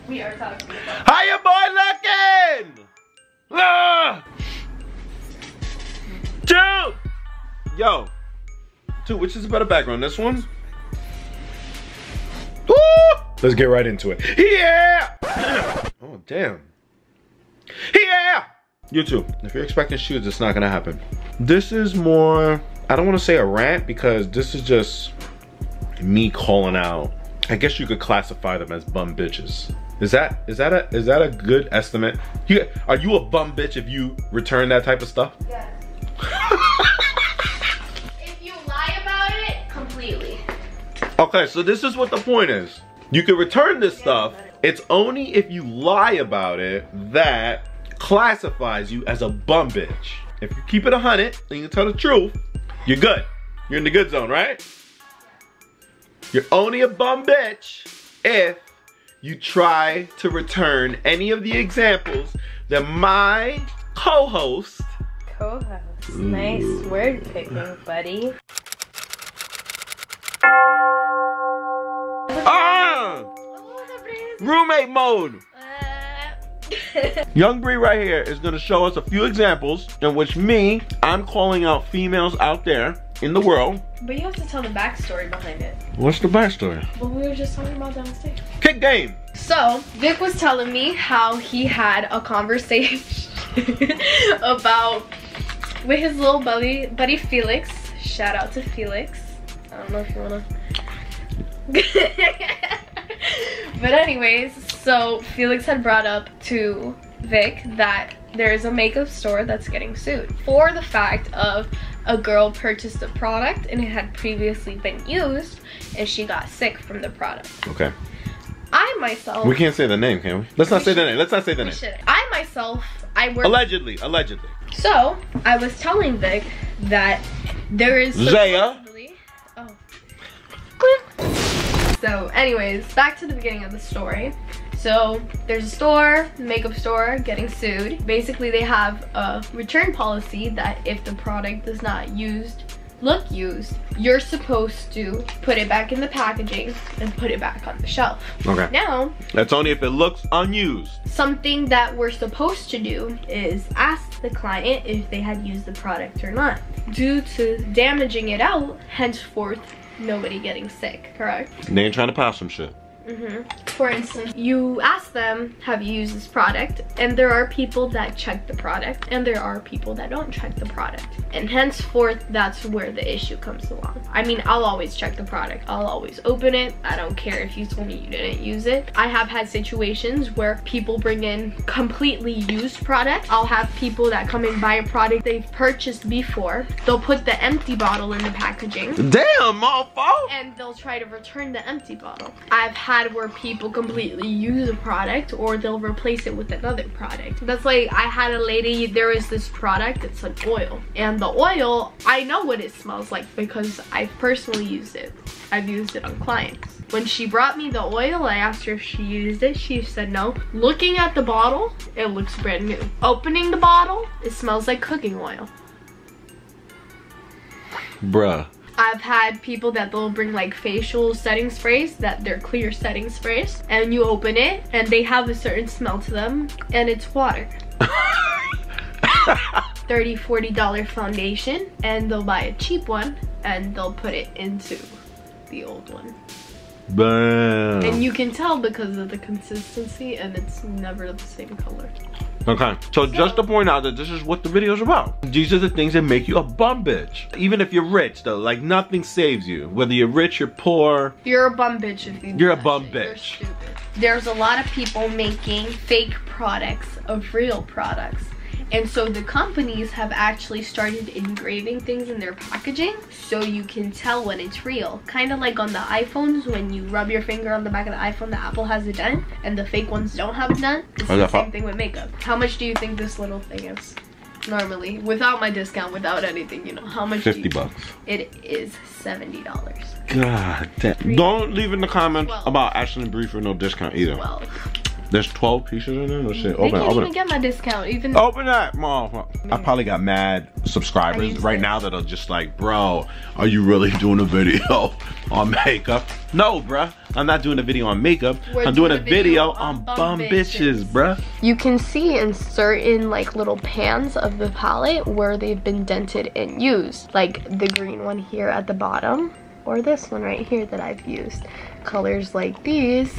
We are talking about. How your boy looking? Two. Yo. Two, which is a better background? This one? Woo! Let's get right into it. Yeah! Oh, damn. Yeah! You too. If you're expecting shoes, it's not gonna happen. This is more, I don't wanna say a rant because this is just me calling out. I guess you could classify them as bum bitches. Is that a good estimate? Are you a bum bitch if you return that type of stuff? Yes. If you lie about it, completely. Okay, so this is what the point is. You can return this stuff. It's only if you lie about it that classifies you as a bum bitch. If you keep it 100 and you tell the truth, you're good. You're in the good zone, right? You're only a bum bitch if you try to return any of the examples that my co-host. Nice word picking, buddy. Roommate mode. Young Bree right here is gonna show us a few examples in which I'm calling out females out there in the world. But you have to tell the backstory behind it. What's the backstory? Well, we were just talking about downstairs. Kick game. So, Vic was telling me how he had a conversation with his little buddy Felix. Shout out to Felix. I don't know if you wanna. But anyways, so Felix had brought up to Vic that there's a makeup store that's getting sued for the fact of a girl purchased a product and it had previously been used and she got sick from the product. Okay. I myself. We can't say the name, can we? Let's not say the name. Let's not say the name. I myself, I work. Allegedly. So I was telling Vic that there is. Zaya. Oh. So anyways, back to the beginning of the story. So there's a store, makeup store, getting sued. Basically they have a return policy that if the product does not look used, you're supposed to put it back in the packaging and put it back on the shelf. Okay. Now, that's only if it looks unused. Something that we're supposed to do is ask the client if they had used the product or not. Due to damaging it out, henceforth, nobody getting sick, correct? They ain't trying to pass some shit. For instance, you ask them, have you used this product? And there are people that check the product and there are people that don't check the product. And henceforth, that's where the issue comes along. I mean, I'll always check the product. I'll always open it. I don't care if you told me you didn't use it. I have had situations where people bring in completely used products. I'll have people that come and buy a product they've purchased before. They'll put the empty bottle in the packaging. Damn, motherfucker! And they'll try to return the empty bottle. I've had where people completely use a product or they'll replace it with another product. That's like, I had a lady, there is this product, it's an oil. And the oil, I know what it smells like because I've personally used it. I've used it on clients. When she brought me the oil, I asked her if she used it. She said no. Looking at the bottle, it looks brand new. Opening the bottle, it smells like cooking oil. Bruh. I've had people that they'll bring like facial setting sprays that they're clear setting sprays and you open it and they have a certain smell to them and it's water. $30–40 foundation and they'll buy a cheap one and they'll put it into the old one. Bam. And you can tell because of the consistency and it's never the same color. Okay, so just to point out that this is what the video is about. These are the things that make you a bum bitch. Even if you're rich though, like nothing saves you. Whether you're rich, you're poor. You're a bum bitch if you do You're a that bum shit. bitch. You're stupid. There's a lot of people making fake products of real products. And so the companies have actually started engraving things in their packaging so you can tell when it's real. Kind of like on the iPhones, when you rub your finger on the back of the iPhone, the Apple has a dent and the fake ones don't have a dent. It's the same thing with makeup. How much do you think this little thing is? Normally, without my discount, without anything, you know, how much? 50 bucks. It is $70. God damn. Don't leave in the comments about Ashley and Bree for no discount either. 12. There's 12 pieces in there? Let's see. They can't even get my discount. Even open that, motherfucker. I probably got mad subscribers right now that are just like, bro, are you really doing a video on makeup? No, bruh. I'm not doing a video on makeup. I'm doing a video on bum bitches, bruh. You can see in certain like little pans of the palette where they've been dented and used. Like the green one here at the bottom, or this one right here that I've used. Colors like these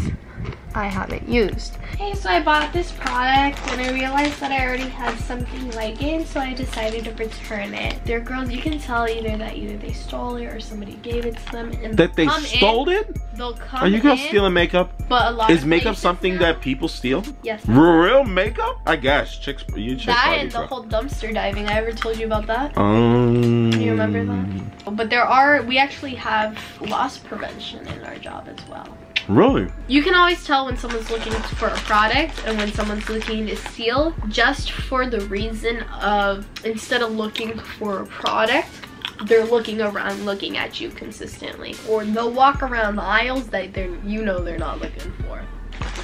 I haven't used. Hey, so I bought this product and I realized that I already had something like it, so I decided to return it. They're girls, you can tell either they stole it or somebody gave it to them. And that they stole it? They'll come Are you girls stealing makeup? But a lot is of makeup something that people steal? Yes. Real makeup? I guess. You chicks that and the whole dumpster diving. I ever told you about that? Do you remember that? But we actually have loss prevention in our job as well. Really? You can always tell when someone's looking for a product and when someone's looking to steal, just for the reason of, instead of looking for a product, they're looking around looking at you consistently. Or they'll walk around the aisles that they're not looking for.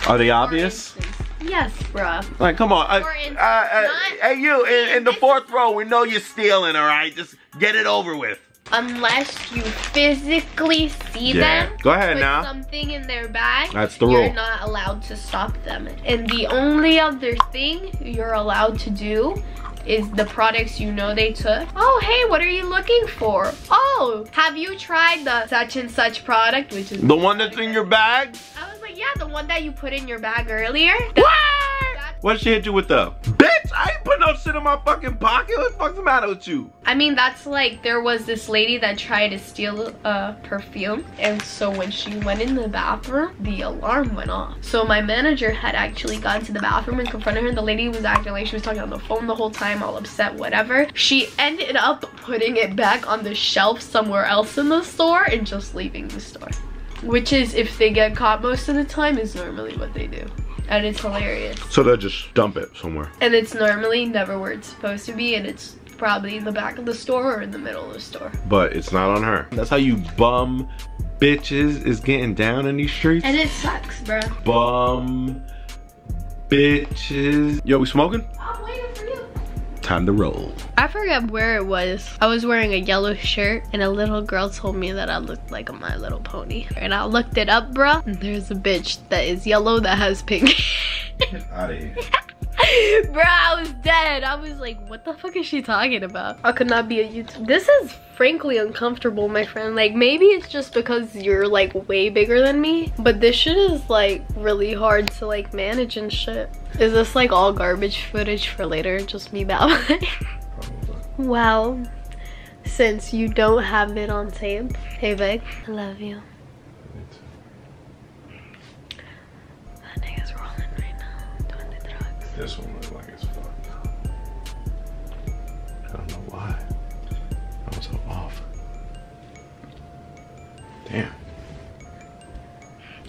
Are they obvious? Yes, bruh. Like, come on. Hey, you, in the fourth row, we know you're stealing, all right? Just get it over with. Unless you physically see them go ahead put now. something in their bag, that's the rule. You're not allowed to stop them. And the only other thing you're allowed to do is the products you know they took. Oh, hey, what are you looking for? Oh, have you tried the such and such product, which is the one that's in your bag? I was like, yeah, the one that you put in your bag earlier. What did she hit you with the? Bitch, I ain't put no shit in my fucking pocket. What the fuck's the matter with you? I mean, that's like, there was this lady that tried to steal a perfume. And so when she went in the bathroom, the alarm went off. So my manager had actually gone to the bathroom and confronted her. The lady was acting like she was talking on the phone the whole time, all upset, whatever. She ended up putting it back on the shelf somewhere else in the store and just leaving the store. Which is, if they get caught most of the time, is normally what they do. And it's hilarious. So they'll just dump it somewhere. And it's normally never where it's supposed to be, and it's probably in the back of the store or in the middle of the store. But it's not on her. That's how you bum bitches is getting down in these streets. And it sucks, bro. Bum bitches. Yo, we smoking? I'm waiting for you. Time to roll. I forgot where it was. I was wearing a yellow shirt and a little girl told me that I looked like a My Little Pony. And I looked it up, bruh. And there's a bitch that is yellow that has pink. Get out of here. Bruh, I was dead. I was like, what the fuck is she talking about? I could not be a YouTuber. This is frankly uncomfortable, my friend. Like, maybe it's just because you're like way bigger than me, but this shit is like really hard to like manage and shit. Is this like all garbage footage for later? Just me babbling? Well, since you don't have it on tape, hey babe, I love you. That nigga's rolling right now, doing the drugs. This one looks like it's fucked up. I don't know why. I was so off. Damn.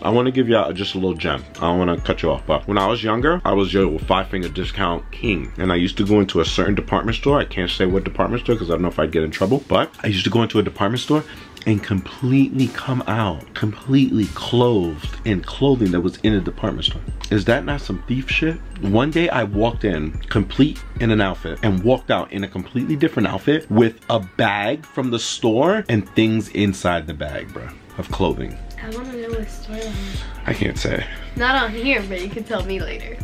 I want to give y'all just a little gem. I don't want to cut you off, but when I was younger, I was your 5-finger discount king. And I used to go into a certain department store. I can't say what department store because I don't know if I'd get in trouble, but I used to go into a department store and completely come out, completely clothed in clothing that was in a department store. Is that not some thief shit? One day I walked in complete in an outfit and walked out in a completely different outfit with a bag from the store and things inside the bag, bro, of clothing. I want to know what store that is. I can't say. Not on here, but you can tell me later.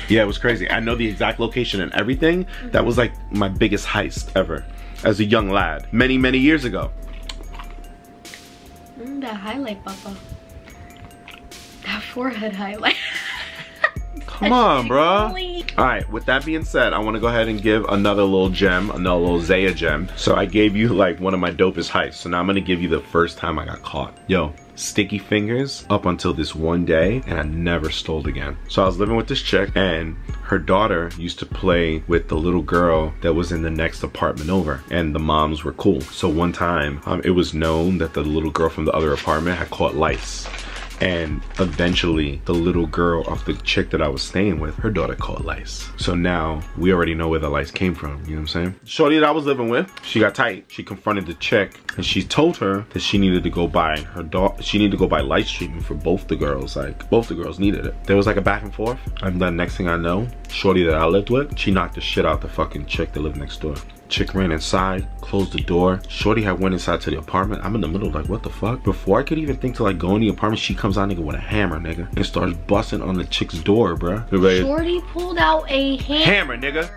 Yeah, it was crazy. I know the exact location and everything. That was like my biggest heist ever as a young lad, many, many years ago. That highlight, papa. That forehead highlight. Come on, bro. All right, with that being said, I want to go ahead and give another little gem, another little Zaya gem. So I gave you like one of my dopest heists. So now I'm going to give you the first time I got caught. Yo, sticky fingers up until this one day, and I never stole again. So I was living with this chick, and her daughter used to play with the little girl that was in the next apartment over, and the moms were cool. So one time, it was known that the little girl from the other apartment had caught lice. And eventually, the little girl of the chick that I was staying with, her daughter caught lice. So now, we already know where the lice came from, you know what I'm saying? Shorty that I was living with, she got tight. She confronted the chick, and she told her that she needed to go buy lice treatment for both the girls. Like, both the girls needed it. There was like a back and forth, and then next thing I know, Shorty that I lived with, she knocked the shit out the fucking chick that lived next door. Chick ran inside, closed the door. Shorty had went inside to the apartment. I'm in the middle like, what the fuck? Before I could even think to like go in the apartment, she comes out, nigga, with a hammer, nigga, and starts busting on the chick's door, bruh. Shorty pulled out a hammer. Nigga.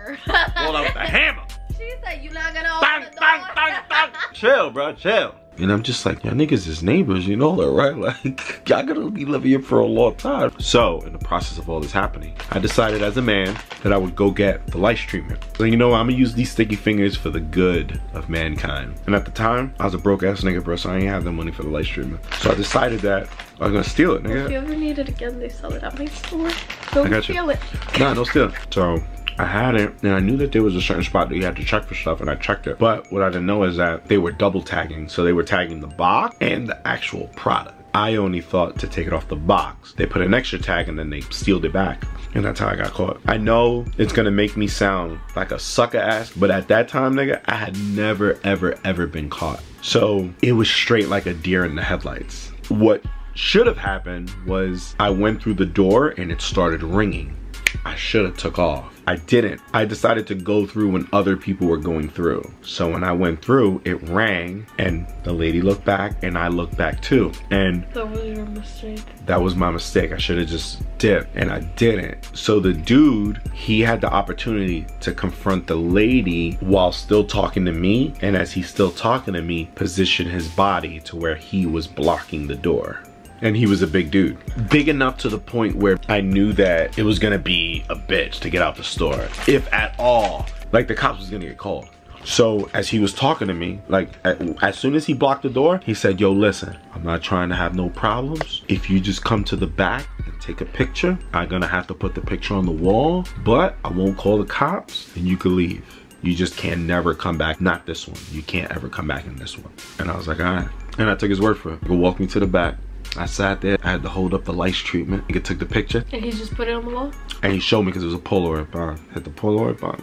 Pulled out the hammer. She said, "You not gonna Bang, open the bang, door." bang, bang. Chill, bruh, chill. And I'm just like, y'all niggas is neighbors, you know that, right? Like, y'all gonna be living here for a long time. So, in the process of all this happening, I decided as a man that I would go get the lice treatment. So, you know, I'm gonna use these sticky fingers for the good of mankind. And at the time, I was a broke ass nigga, bro, so I ain't have the money for the lice treatment. So I decided that I was gonna steal it, nigga. If you ever need it again, they sell it at my store. Don't steal it. Nah, don't steal it. So, I had it, and I knew that there was a certain spot that you had to check for stuff, and I checked it. But what I didn't know is that they were double tagging. So they were tagging the box and the actual product. I only thought to take it off the box. They put an extra tag and then they sealed it back. And that's how I got caught. I know it's gonna make me sound like a sucker ass, but at that time, nigga, I had never, ever, ever been caught. So it was straight like a deer in the headlights. What should have happened was I went through the door and it started ringing. I should have took off. I didn't. I decided to go through when other people were going through. So when I went through, it rang and the lady looked back and I looked back too. And that was your mistake. That was my mistake. I should have just dipped and I didn't. So the dude, he had the opportunity to confront the lady while still talking to me. And as he's still talking to me, position his body to where he was blocking the door. And he was a big dude. Big enough to the point where I knew that it was gonna be a bitch to get out the store. If at all. Like the cops was gonna get called. So as he was talking to me, like as soon as he blocked the door, he said, yo, listen, I'm not trying to have no problems. If you just come to the back and take a picture, I'm gonna have to put the picture on the wall, but I won't call the cops and you can leave. You just can never come back. Not this one. You can't ever come back in this one. And I was like, all right. And I took his word for it. He walked me to the back. I sat there, I had to hold up the lice treatment. He took the picture. And he just put it on the wall? And he showed me because it was a Polaroid bond. Hit the Polaroid bond.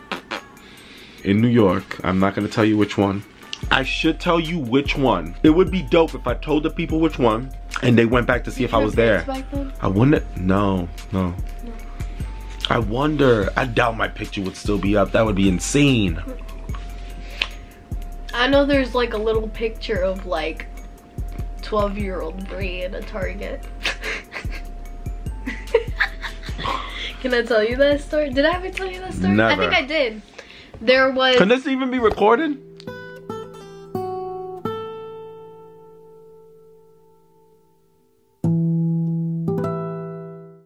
In New York, I'm not gonna tell you which one. I should tell you which one. It would be dope if I told the people which one and they went back to see if I was there. I wonder, no. I wonder, I doubt my picture would still be up. That would be insane. I know there's like a little picture of like 12-year-old Brie in a Target. Can I tell you that story? Did I ever tell you that story? Never. I think I did. There was... Can this even be recorded?